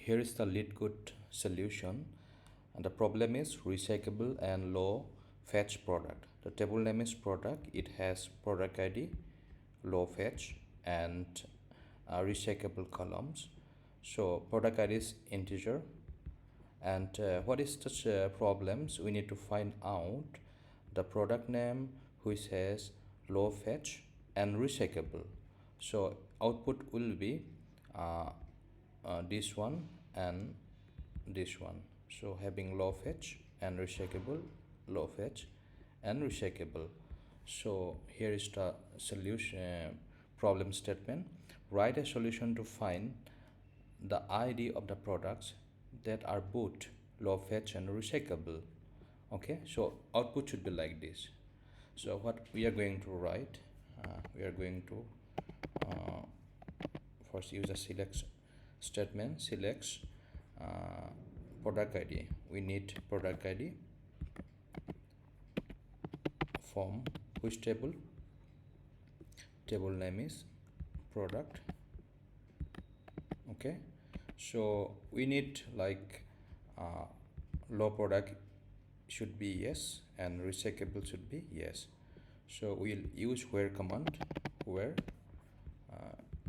here is the LeetCode solution, and the problem is recyclable and low fetch product. The table name is product. It has product ID, low fetch, and recyclable columns. So product ID is integer, and what is the problems? We need to find out the product name which has low fetch and recyclable. So output will be this one and this one. So having low fetch and recyclable, low fetch and recyclable. So here is the solution problem statement. Write a solution to find the ID of the products that are both low fetch and recyclable. Okay, so output should be like this. So what we are going to write, we are going to first use a select statement. Selects product ID. We need product ID from which table? Table name is product. Okay, so we need like low product should be yes and recyclable should be yes. So we'll use where command. Where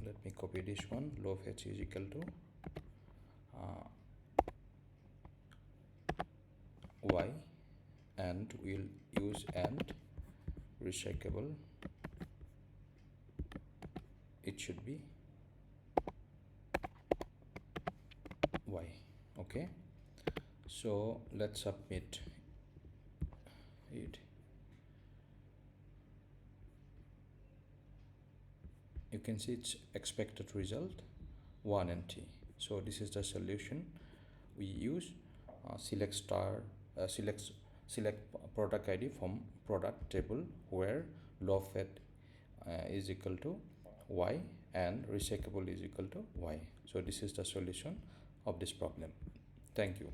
let me copy this one. Low fetch is equal to y, and we'll use and recyclable, it should be y. Okay, so let's submit it. You can see its expected result 1 and t. So this is the solution. We use select product ID from product table where low fat is equal to y and recyclable is equal to y. So this is the solution of this problem. Thank you.